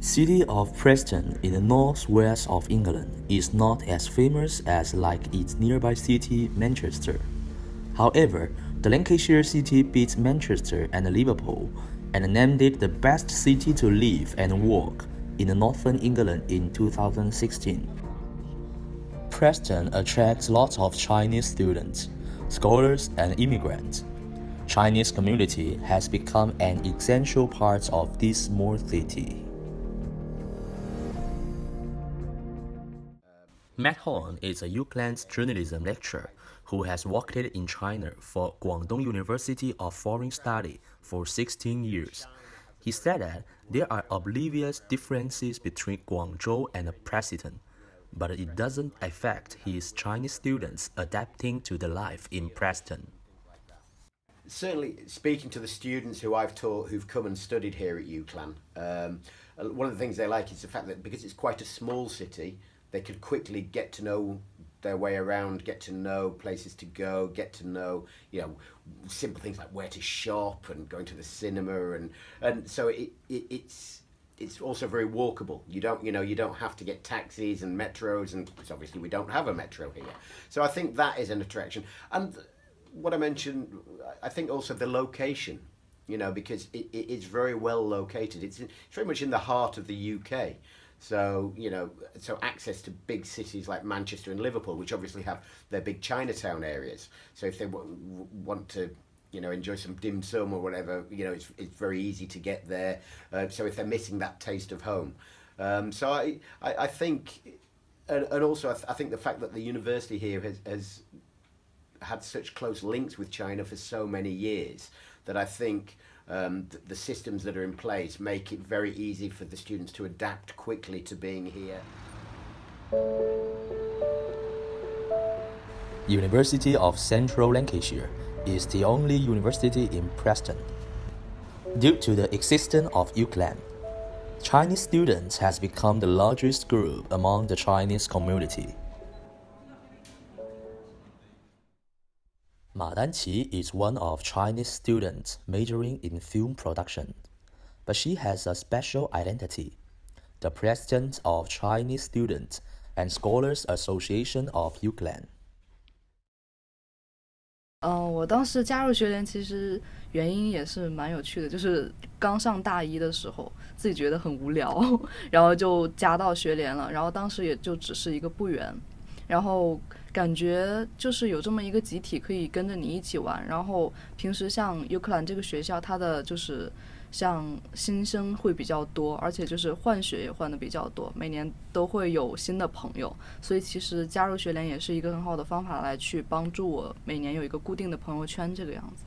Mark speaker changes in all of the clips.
Speaker 1: City of Preston in the northwest of England is not as famous as like its nearby city Manchester. However, the Lancashire city beat Manchester and Liverpool and named it the best city to live and work in northern England in 2016. Preston attracts lots of Chinese students, scholars and immigrants. Chinese community has become an essential part of this small city. Matt Horn is a UCLAN's journalism lecturer who has worked in China for Guangdong University of Foreign Study for 16 years. He said that there are obvious differences between Guangzhou and Preston, but it doesn't affect his Chinese students adapting to the life in Preston.
Speaker 2: Certainly, speaking to the students who I've taught who've come and studied here at UCLAN, one of the things they like is the fact that because it's quite a small city, they could quickly get to know their way around, get to know places to go, get to know, simple things like where to shop and going to the cinema, and so it's also very walkable. You don't have to get taxis and metros, and obviously we don't have a metro here. So I think that is an attraction. And what I mentioned, I think also the location, because it's very well located. It's very much in the heart of the UK. So, so access to big cities like Manchester and Liverpool, which obviously have their big Chinatown areas. So if they want to, enjoy some dim sum or whatever, it's very easy to get there. So if they're missing that taste of home. So I think, and also I think the fact that the university here has had such close links with China for so many years that I think the systems that are in place make it very easy for the students to adapt quickly to being here.
Speaker 1: University of Central Lancashire is the only university in Preston. Due to the existence of UCLAN, Chinese students has become the largest group among the Chinese community. Ma Danqi is one of Chinese students majoring in film production, but she has a special identity. The President of Chinese Students and Scholars Association of UCLAN.
Speaker 3: 我当时加入学联，其实原因也是蛮有趣的，就是刚上大一的时候，自己觉得很无聊，然后就加到学联了，然后当时也就只是一个部员，然后感觉就是有这么一个集体可以跟着你一起玩，然后平时像优克兰这个学校，它的就是像新生会比较多，而且就是换学也换的比较多，每年都会有新的朋友，所以其实加入学联也是一个很好的方法来去帮助我每年有一个固定的朋友圈这个样子。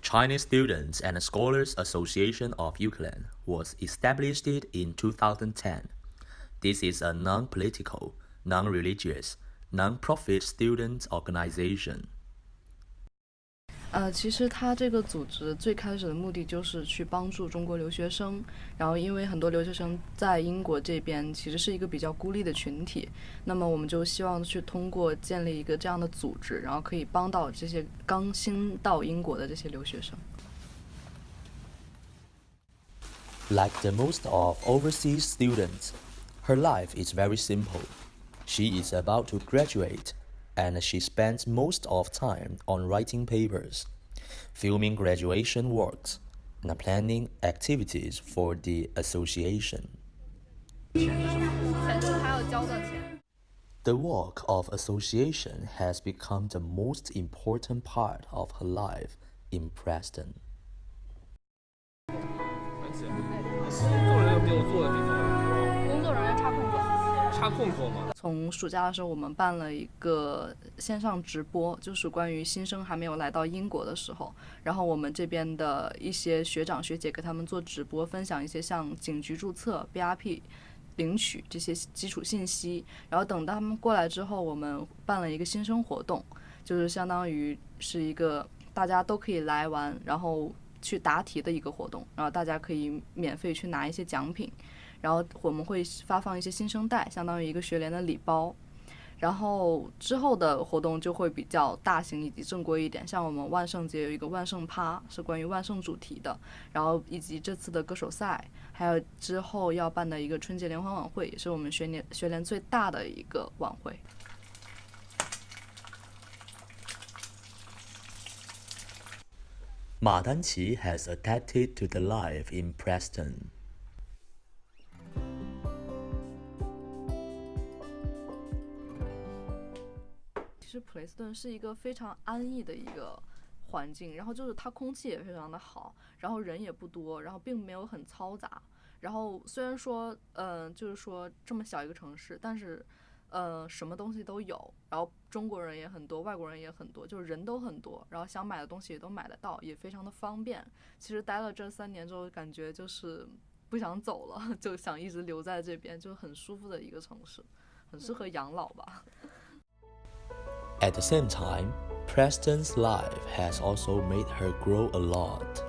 Speaker 1: Chinese Students and Scholars Association of UCLAN was established in 2010. This is a non-political, non-religious, non-profit student organization.
Speaker 3: 其实它这个组织最开始的目的就是去帮助中国留学生，然后因为很多留学生在英国这边其实是一个比较孤立的群体，那么我们就希望去通过建立一个这样的组织，然后可以帮到这些刚新到英国的这些留学生。
Speaker 1: Like the most of overseas students, her life is very simple. She is about to graduate, and she spends most of time on writing papers, filming graduation works, and planning activities for the association. The work of association has become the most important part of her life in Preston.
Speaker 3: 工作人员插空座吗？从暑假的时候，我们办了一个线上直播，就是关于新生还没有来到英国的时候，然后我们这边的一些学长学姐给他们做直播，分享一些像警局注册、BRP 领取这些基础信息，然后等到他们过来之后，我们办了一个新生活动，就是相当于是一个大家都可以来玩，然后去答题的一个活动，然后大家可以免费去拿一些奖品，然后我们会发放一些新生代，相当于一个学联的礼包，然后之后的活动就会比较大型以及正规一点，像我们万圣节有一个万圣趴，是关于万圣主题的，然后以及这次的歌手赛，还有之后要办的一个春节联欢晚会，也是我们学联最大的一个晚会。
Speaker 1: 马丹奇 has adapted to the life in Preston.
Speaker 3: 其实普雷斯顿是一个非常安逸的一个环境，然后就是它空气也非常的好，然后人也不多，然后并没有很嘈杂。然后虽然说，就是说这么小一个城市，但是，什么东西都有，然后中国人也很多，外国人也很多，就是人都很多，然后想买的东西也都买得到，也非常的方便。其实待了这3年之后，感觉就是不想走了，就想一直留在这边，就是很舒服的一个城市，很适合养老吧。
Speaker 1: At the same time, Preston's life has also made her grow a lot.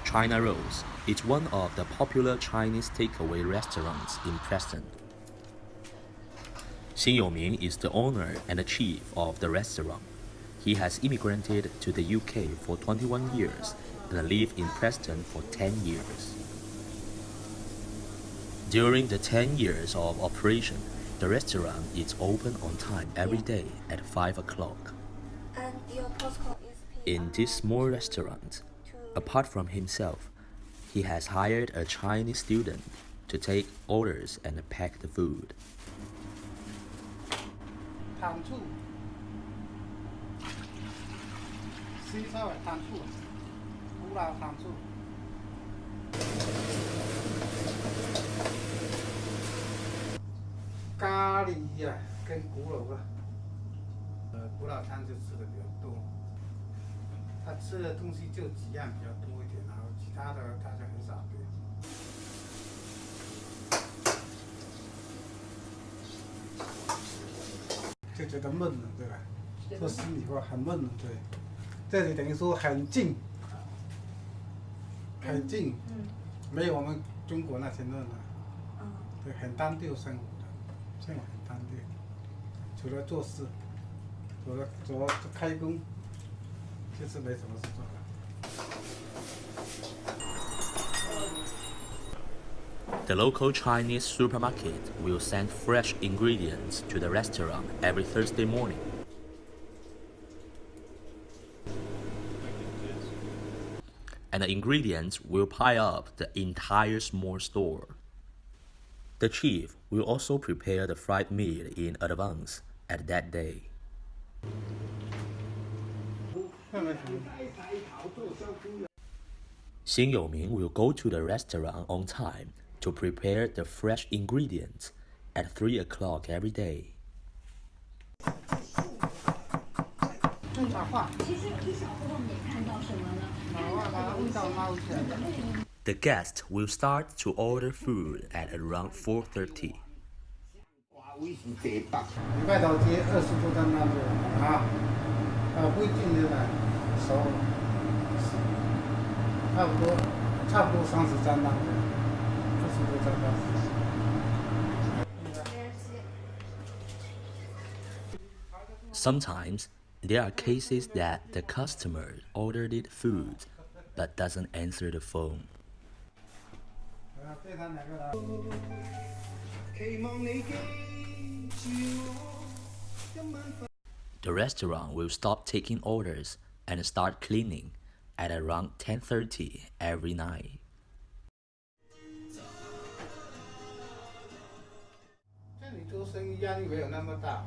Speaker 1: China Rolls is one of the popular Chinese takeaway restaurants in Preston. Xin Youming is the owner and the chief of the restaurant. He has immigrated to the UK for 21 years and lived in Preston for 10 years. During the 10 years of operation, the restaurant is open on time every day at 5 o'clock.
Speaker 4: And your postcode is
Speaker 1: In this small restaurant, apart from himself, he has hired a Chinese student to take orders and pack the food.
Speaker 5: 糖醋，西沙碗糖醋，古老糖醋。咖喱呀、跟古老啊，古老汤就吃的比较多。他吃的东西就几样比较多一点，然后其他的他就很少对。就觉得闷了，对吧？说心里话，很闷了，对。这里等于说很静，很静，没有我们中国那些热闹，对，很单调生活的，生活很单调。除了做事，除了开工，就是没什么事做了。
Speaker 1: The local Chinese supermarket will send fresh ingredients to the restaurant every Thursday morning. And the ingredients will pile up the entire small store. The chief will also prepare the fried meat in advance at that day. Xin Youming will go to the restaurant on time to prepare the fresh ingredients at 3 o'clock every day.
Speaker 4: 其实一小部分你看到什么呢？
Speaker 1: The guests will start to order food at around 4:30.
Speaker 5: 礼拜头接20多张那个啊，不一定的呢，收差不多30张那个，20多张那个。
Speaker 1: Sometimes there are cases that the customer ordered food but doesn't answer the phone. The restaurant will stop taking orders and start cleaning at around 10:30 every night.
Speaker 5: 这里做生意压力没有那么大，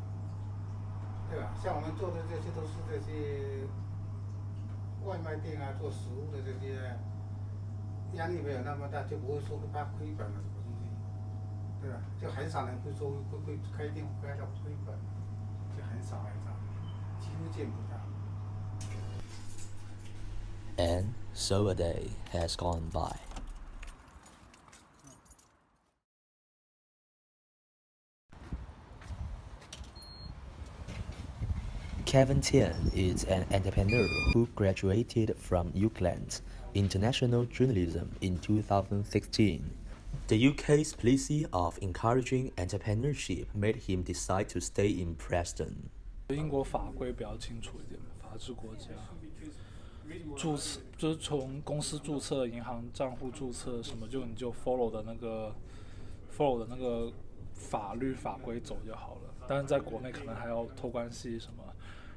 Speaker 5: 对吧？像我们做的这些都是这些外卖店啊，做食物的这些，压力没有那么大，就不会说会怕亏本了什么东西，对吧？就很少人会说会开店开到亏本，就很少，几乎见不到。
Speaker 1: And so a day has gone by. Kevin Tian is an entrepreneur who graduated from UCLAN's International Journalism in 2016. The UK's policy of encouraging entrepreneurship made him decide to stay in Preston.
Speaker 6: 英国法规比较清楚一点，法治国家，注册就是从公司注册、银行账户注册什么，你就 follow 的那个法律法规走就好了。但是在国内可能还要托关系什么，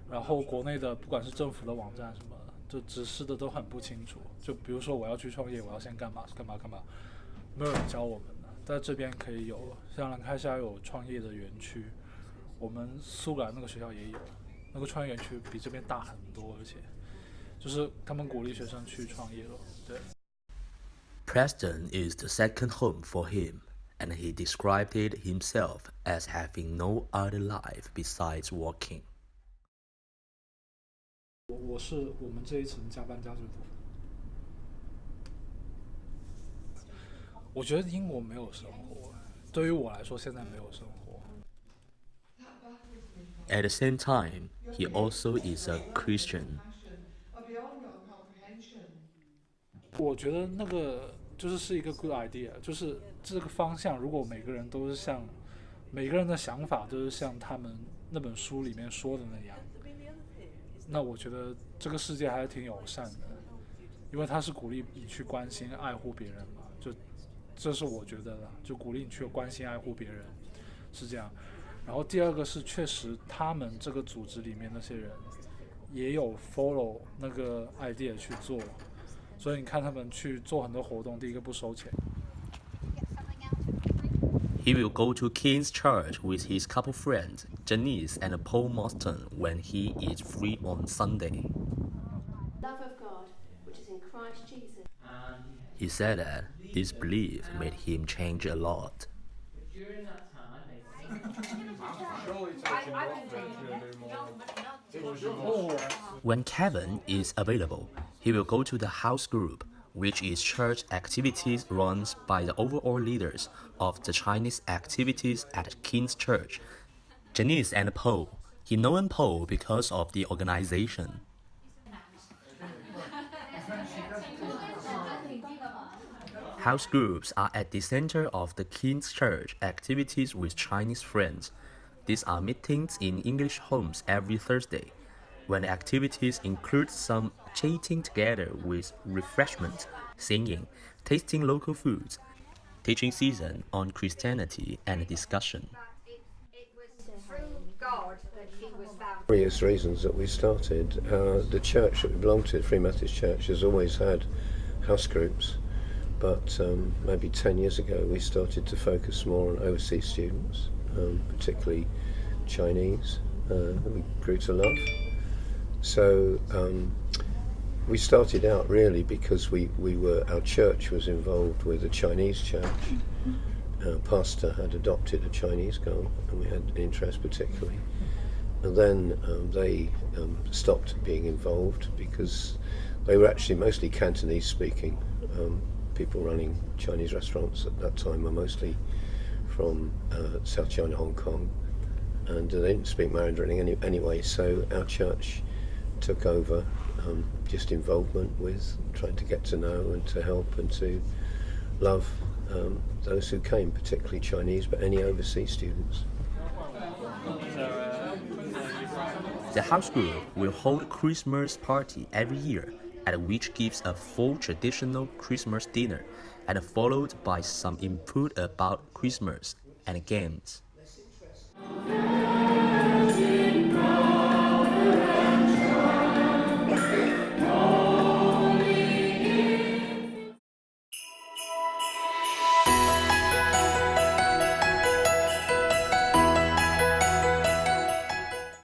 Speaker 6: 然后国内的不管是政府的网站什么，就指示的都很不清楚。就比如说我要去创业，我要先干嘛，没有人教我们的。在这边可以有，像兰开夏有创业的园区。我们苏格兰那个学校也有，那个创业园区比这边大很多，而且就是他们鼓励学生去创业了。对。
Speaker 1: Preston is the second home for him, and he described it himself as having no other life besides working.
Speaker 6: 我是我们这一层加班加最多。我觉得英国没有生活，对于我来说现在没有生活。
Speaker 1: At the same time, he also is a Christian.
Speaker 6: 我觉得那个是一个 good idea， 就是这个方向，如果每个人都是像每个人的想法都是像他们那本书里面说的那样，那我觉得这个世界还是挺友善的，因为他是鼓励你去关心、爱护别人嘛，就这是我觉得的，就鼓励你去关心、爱护别人，是这样。然后第二个是，确实他们这个组织里面那些人也有 follow 那个 idea 去做，所以你看他们去做很多活动，第一个不收钱。
Speaker 1: He will go to King's Church with his couple friends, Janice and Paul Mostyn, when he is free on Sunday.
Speaker 4: Love of God, which is in Christ Jesus.
Speaker 1: He said that this belief made him change a lot. When Kevin is available, he will go to the house group, which is church activities run by the overall leaders of the Chinese activities at King's Church, Janice and Paul. He known Paul because of the organization. House groups are at the center of the King's Church activities with Chinese friends. These are meetings in English homes every Thursday, when the activities include some chatting together with refreshments, singing, tasting local foods, teaching season on Christianity, and discussion.
Speaker 7: Various reasons that we started. The church that we belong to, the Free Methodist Church, has always had house groups, but maybe 10 years ago we started to focus more on overseas students, particularly Chinese, we grew to love. So we started out really because our church was involved with a Chinese church. Our pastor had adopted a Chinese girl and we had an interest particularly. And then they stopped being involved because they were actually mostly Cantonese speaking. People running Chinese restaurants at that time were mostly from South China, Hong Kong, and they didn't speak Mandarin anyway, so our church took over just involvement with trying to get to know and to help and to love those who came, particularly Chinese, but any overseas students.
Speaker 1: The house group will hold Christmas party every year, at which gives a full traditional Christmas dinner, and followed by some input about Christmas and games.